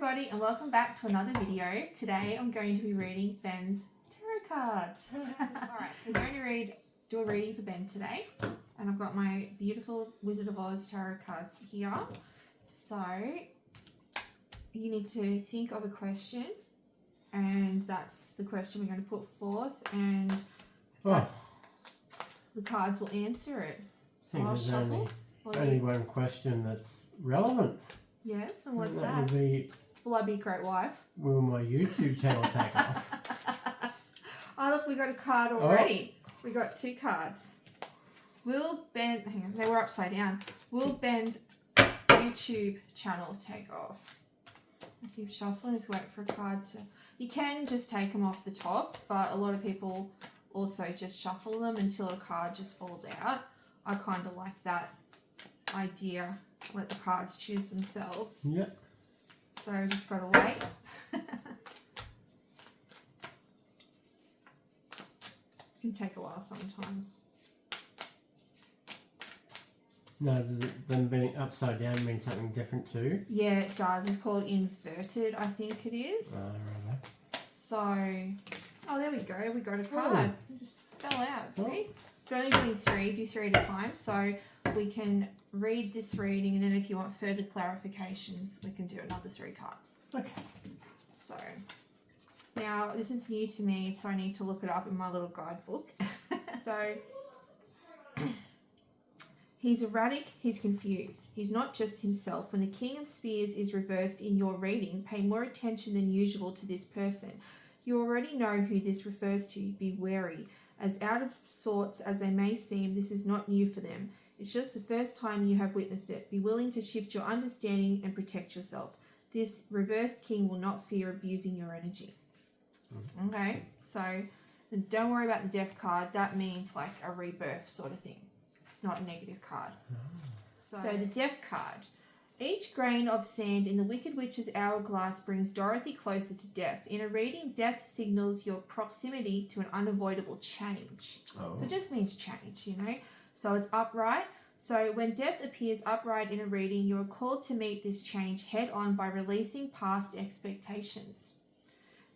everybody and welcome back to another video. Today I'm going to be reading Ben's tarot cards. Alright, so we're going to do a reading for Ben today, and I've got my beautiful Wizard of Oz tarot cards here. So you need to think of a question, and that's the question we're going to put forth, and that's, the cards will answer it. I think there's only one question that's relevant. Yes, and what's that? That would be, will I be a great wife? Will my YouTube channel take off? Oh look, we got a card already. We got two cards. Will Ben, hang on, they were upside down. Will Ben's YouTube channel take off? I keep shuffling, just wait for a card to... You can just take them off the top, but a lot of people also just shuffle them until a card just falls out. I kind of like that idea. Let the cards choose themselves. Yep. So just got to wait. It can take a while sometimes. No, them being upside down means something different too. Yeah, it does. It's called inverted, I think it is. Right. So, oh, there we go. We got a card. It just fell out. See? So we're only doing three. Do three at a time. So we can read this reading, and then if you want further clarifications, we can do another 3 cards. Okay. So now this is new to me, so I need to look it up in my little guidebook. So he's erratic, he's confused. He's not just himself. When the King of Spears is reversed in your reading, pay more attention than usual to this person. You already know who this refers to. Be wary. As out of sorts as they may seem, this is not new for them. It's just the first time you have witnessed it. Be willing to shift your understanding and protect yourself. This reversed king will not fear abusing your energy. Okay, so don't worry about the death card. That means like a rebirth sort of thing. It's not a negative card. So the death card. Each grain of sand in the Wicked Witch's hourglass brings Dorothy closer to death. In a reading, death signals your proximity to an unavoidable change. So it just means change, you know. So it's upright. So when death appears upright in a reading, you are called to meet this change head on by releasing past expectations.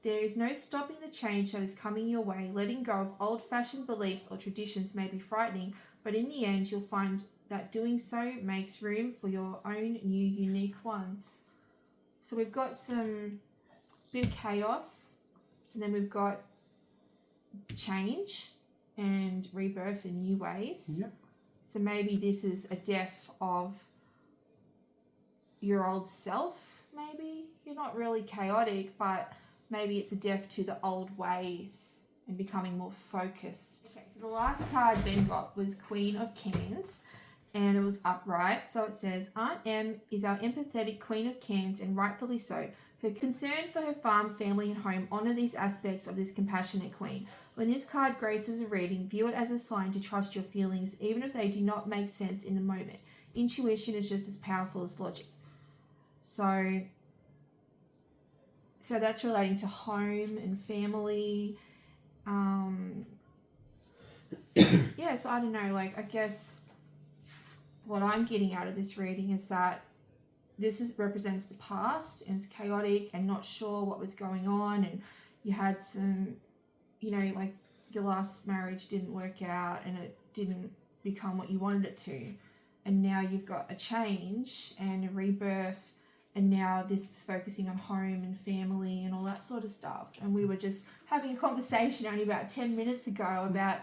There is no stopping the change that is coming your way. Letting go of old-fashioned beliefs or traditions may be frightening, but in the end, you'll find that doing so makes room for your own new unique ones. So we've got some bit of chaos, and then we've got change and rebirth in new ways. Yep. So maybe this is a death of your old self, maybe. You're not really chaotic, but maybe it's a death to the old ways and becoming more focused. Okay, so the last card Ben got was Queen of Cans, and it was upright. So it says, Aunt Em is our empathetic Queen of Cans, and rightfully so. Her concern for her farm, family, and home honour these aspects of this compassionate queen. When this card graces a reading, view it as a sign to trust your feelings, even if they do not make sense in the moment. Intuition is just as powerful as logic. So that's relating to home and family. Yeah, so I don't know, like, I guess what I'm getting out of this reading is that this represents the past, and it's chaotic and not sure what was going on, and you had some, you know, like your last marriage didn't work out and it didn't become what you wanted it to, and now you've got a change and a rebirth, and now this is focusing on home and family and all that sort of stuff. And we were just having a conversation only about 10 minutes ago about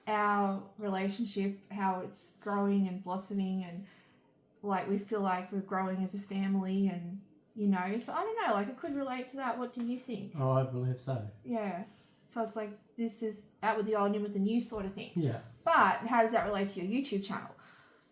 our relationship, how it's growing and blossoming, and like we feel like we're growing as a family, and you know, so I don't know, like it could relate to that. What do you think? Oh, I believe so. Yeah. So it's like this is out with the old, in with the new sort of thing. Yeah. But how does that relate to your YouTube channel?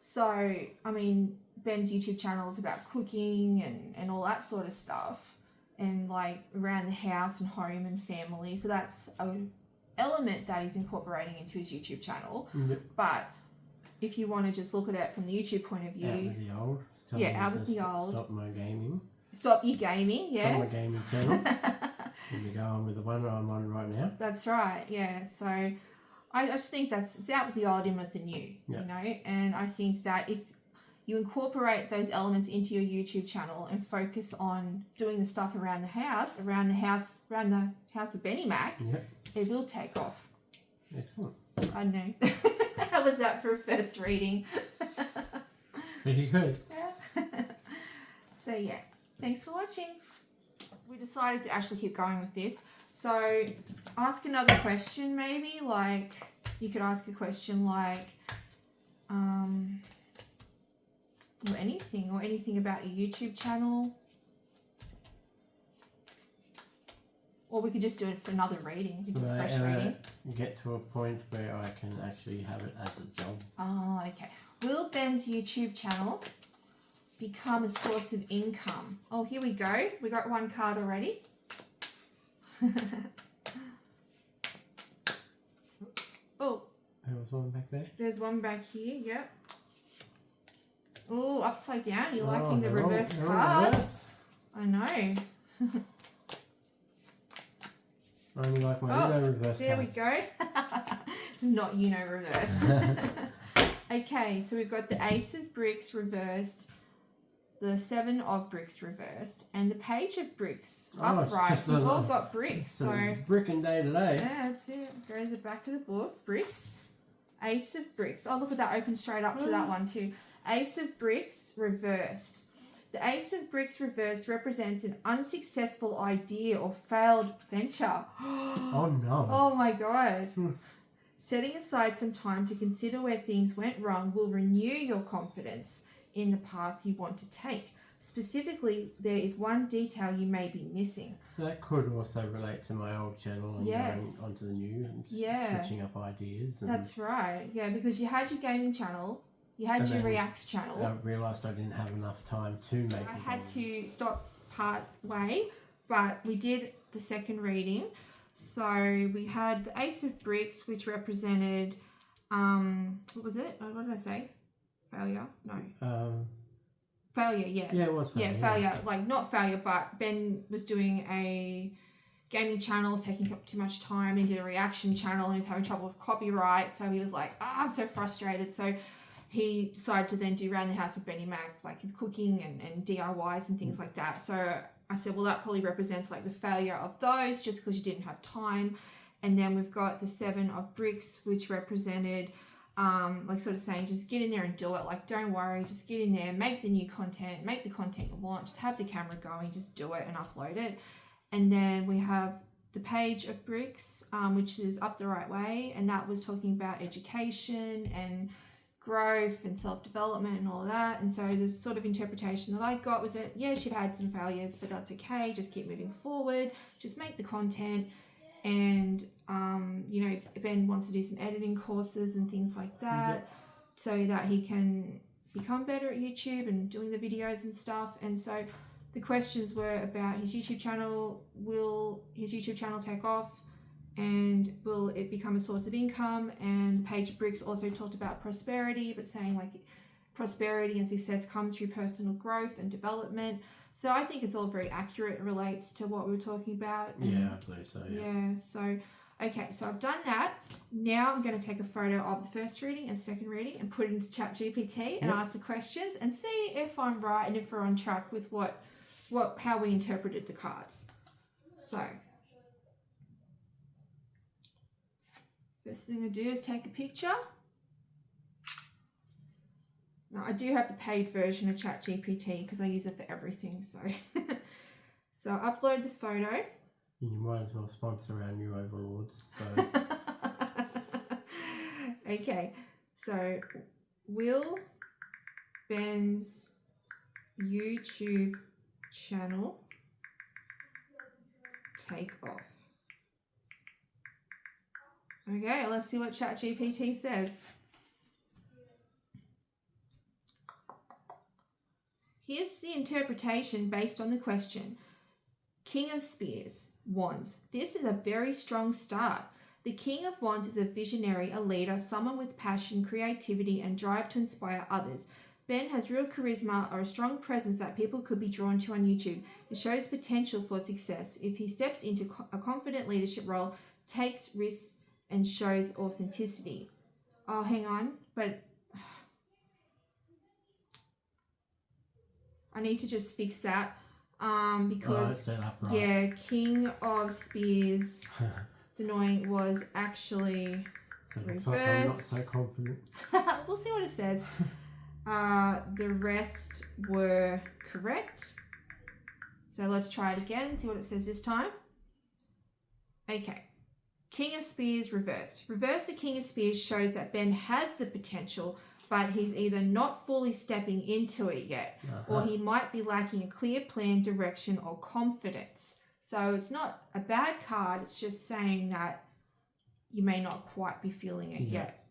So, I mean, Ben's YouTube channel is about cooking and all that sort of stuff, and like around the house and home and family. So that's an element that he's incorporating into his YouTube channel. Yep. But if you want to just look at it from the YouTube point of view, out with the old. Out with the old. Stop my gaming. Stop your gaming, yeah. Stop my gaming channel. And we go on with the one I'm on right now. That's right, yeah. So I just think it's out with the old, in with the new, you know. And I think that if you incorporate those elements into your YouTube channel and focus on doing the stuff around the house with Benny Mac, Yep. it will take off. Excellent. I know. How was that for a first reading? Pretty good. Yeah. So yeah, thanks for watching. We decided to actually keep going with this. So ask another question maybe, like you could ask a question like or anything about your YouTube channel. Or we could just do it for another reading. We could do a fresh reading. Get to a point where I can actually have it as a job. Oh, okay. Will Ben's YouTube channel become a source of income? Oh, here we go. We got one card already. Oh. There was one back there. There's one back here, yep. Oh, upside down. You're liking the reverse cards. I know. I only like my reverse there cards. We go. It's not reverse. Okay, so we've got the Ace of Bricks reversed, the Seven of Bricks reversed, and the Page of Bricks upright. So we've all got bricks. So bricking day today. Yeah, that's it. Go to the back of the book. Bricks. Ace of Bricks. Oh, look at that. Open straight up to that one too. Ace of Bricks reversed. The Ace of Bricks reversed represents an unsuccessful idea or failed venture. Oh no. Oh my God. Setting aside some time to consider where things went wrong will renew your confidence in the path you want to take. Specifically, there is one detail you may be missing. So that could also relate to my old channel and going onto the new and switching up ideas. And that's right. Yeah, because you had your gaming channel, you had your Reacts channel. I realised I didn't have enough time to make I had to stop part way, but we did the second reading. So we had the Ace of Bricks, which represented, what was it? What did I say? Failure? No. Failure, yeah. Yeah, it was failure. Yeah, failure. Like, not failure, but Ben was doing a gaming channel, was taking up too much time, and did a reaction channel, and he was having trouble with copyright. So he was like, I'm so frustrated. So he decided to then do Around the House with Benny Mac, like cooking and DIYs and things like that. So I said, well, that probably represents like the failure of those just because you didn't have time. And then we've got the Seven of Bricks, which represented like sort of saying, just get in there and do it. Like, don't worry, just get in there, make the new content, make the content you want, just have the camera going, just do it and upload it. And then we have the Page of Bricks, which is up the right way. And that was talking about education and growth and self-development and all of that. And so the sort of interpretation that I got was that, yeah, she'd had some failures, but that's okay. Just keep moving forward, just make the content. And Ben wants to do some editing courses and things like that, so that he can become better at YouTube and doing the videos and stuff. And so the questions were about his YouTube channel. Will his YouTube channel take off, and will it become a source of income? And Page Bricks also talked about prosperity, but saying like prosperity and success comes through personal growth and development. So I think it's all very accurate. It relates to what we were talking about. Yeah, I believe so. Yeah. So, okay. So I've done that. Now I'm going to take a photo of the first reading and second reading and put it into Chat GPT and ask the questions and see if I'm right and if we're on track with how we interpreted the cards. So, first thing I do is take a picture. Now, I do have the paid version of Chat GPT because I use it for everything. So, so upload the photo. You might as well sponsor our new overlords. So. Okay, so will Ben's YouTube channel take off? Okay, let's see what Chat GPT says. Here's the interpretation based on the question. King of Spears, Wands. This is a very strong start. The King of Wands is a visionary, a leader, someone with passion, creativity, and drive to inspire others. Ben has real charisma or a strong presence that people could be drawn to on YouTube. It shows potential for success if he steps into a confident leadership role, takes risks, and shows authenticity. Oh, hang on, but I need to just fix that because upright. yeah, King of Spears, it's annoying, was actually so it looks reversed. like I'm not so confident. We'll see what it says. The rest were correct. So let's try it again, see what it says this time. Okay. King of Spears reversed. Reverse the King of Spears shows that Ben has the potential, but he's either not fully stepping into it yet, or he might be lacking a clear plan, direction, or confidence. So it's not a bad card, it's just saying that you may not quite be feeling it yet.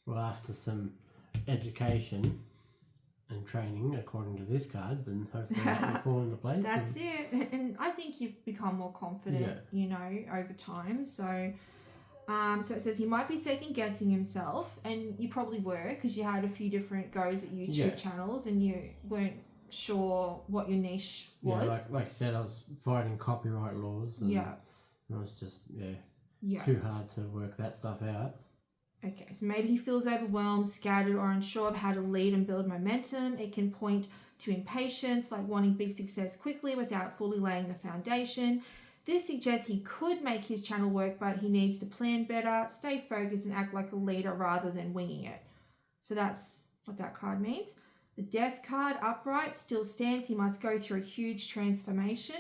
Well, after some education and training, according to this card, then hopefully that will fall into place. That's it. And I think you've become more confident, you know, over time. So so it says he might be second guessing himself, and you probably were because you had a few different goes at YouTube channels and you weren't sure what your niche was. Yeah, like I said, I was fighting copyright laws. And it was just, too hard to work that stuff out. Okay, so maybe he feels overwhelmed, scattered, or unsure of how to lead and build momentum. It can point to impatience, like wanting big success quickly without fully laying the foundation. This suggests he could make his channel work, but he needs to plan better, stay focused, and act like a leader rather than winging it. So that's what that card means. The Death card, upright, still stands. He must go through a huge transformation.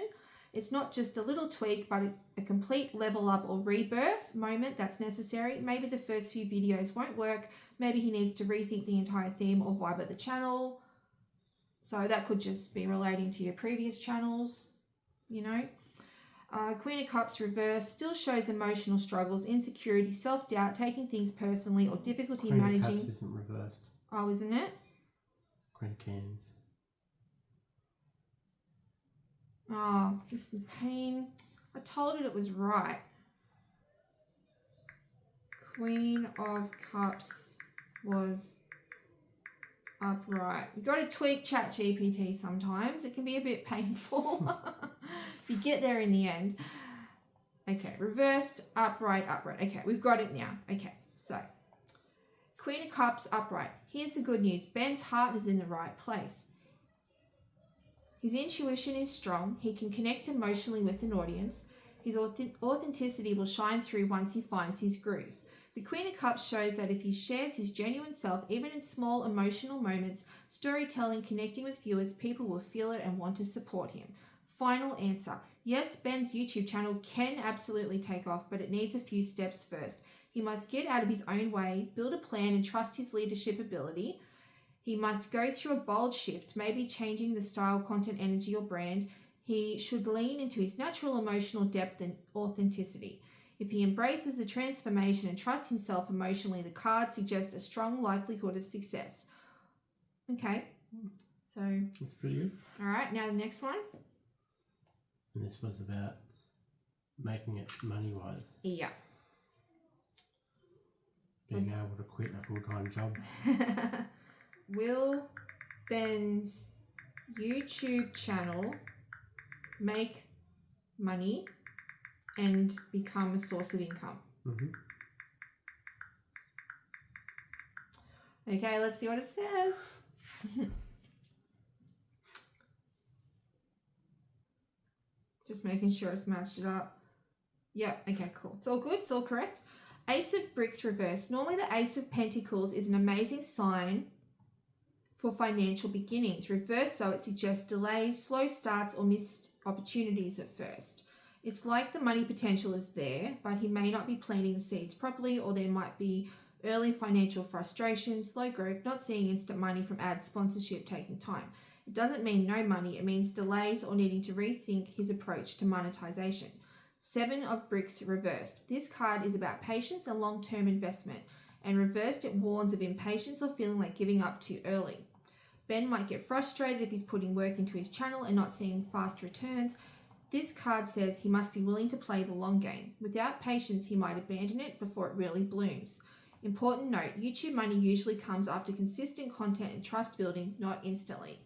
It's not just a little tweak, but a complete level up or rebirth moment that's necessary. Maybe the first few videos won't work. Maybe he needs to rethink the entire theme or vibe of the channel. So that could just be relating to your previous channels, you know. Queen of Cups reversed still shows emotional struggles, insecurity, self-doubt, taking things personally, or difficulty managing. Queen of Cups isn't reversed. Oh, isn't it? Queen of Cans. Oh, just in pain. I told it was right. Queen of Cups was upright. You got to tweak Chat GPT sometimes. It can be a bit painful. You get there in the end. Okay, reversed, upright, upright. Okay, we've got it now. Okay, so Queen of Cups, upright. Here's the good news. Ben's heart is in the right place. His intuition is strong. He can connect emotionally with an audience. His authenticity will shine through once he finds his groove. The Queen of Cups shows that if he shares his genuine self, even in small emotional moments, storytelling, connecting with viewers, people will feel it and want to support him. Final answer. Yes, Ben's YouTube channel can absolutely take off, but it needs a few steps first. He must get out of his own way, build a plan, and trust his leadership ability. He must go through a bold shift, maybe changing the style, content, energy, or brand. He should lean into his natural emotional depth and authenticity. If he embraces the transformation and trusts himself emotionally, the cards suggest a strong likelihood of success. Okay, so that's pretty good. All right, now the next one. And this was about making it money-wise. Yeah. Being able to quit a full-time job. Will Ben's YouTube channel make money and become a source of income? Mm-hmm. Okay, let's see what it says. Just making sure it's matched it up. Yep, okay, cool. It's all good, it's all correct. Ace of Bricks reversed. Normally the Ace of Pentacles is an amazing sign for financial beginnings. Reversed so it suggests delays, slow starts, or missed opportunities at first. It's like the money potential is there, but he may not be planting the seeds properly, or there might be early financial frustration, slow growth, not seeing instant money from ad sponsorship, taking time. It doesn't mean no money, it means delays or needing to rethink his approach to monetization. 7 of Bricks reversed. This card is about patience and long-term investment, and reversed it warns of impatience or feeling like giving up too early. Ben might get frustrated if he's putting work into his channel and not seeing fast returns. This card says he must be willing to play the long game. Without patience, he might abandon it before it really blooms. Important note, YouTube money usually comes after consistent content and trust building, not instantly.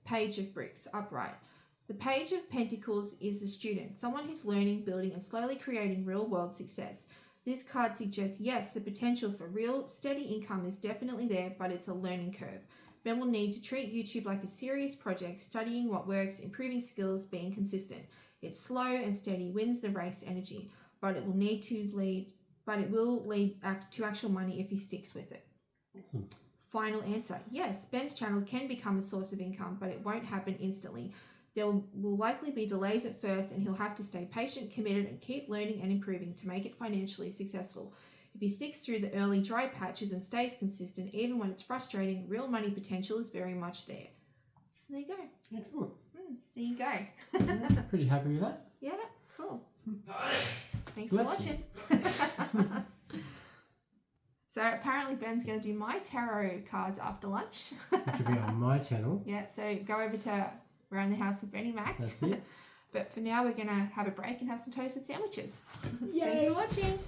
Page of Bricks, upright. The Page of Pentacles is a student, someone who's learning, building, and slowly creating real-world success. This card suggests, yes, the potential for real, steady income is definitely there, but it's a learning curve. Ben will need to treat YouTube like a serious project, studying what works, improving skills, being consistent. It's slow and steady wins the race energy, but it will lead to actual money if he sticks with it. Awesome. Final answer. Yes, Ben's channel can become a source of income, but it won't happen instantly. There will likely be delays at first, and he'll have to stay patient, committed, and keep learning and improving to make it financially successful. If he sticks through the early dry patches and stays consistent, even when it's frustrating, real money potential is very much there. So there you go. Excellent. There you go. Yeah, pretty happy with that. Yeah, cool. Thanks Bless for watching. So apparently Ben's going to do my tarot cards after lunch. Which will be on my channel. Yeah, so go over to Around the House with Benny Mac. That's it. But for now, we're going to have a break and have some toasted sandwiches. Yay. Thanks for watching.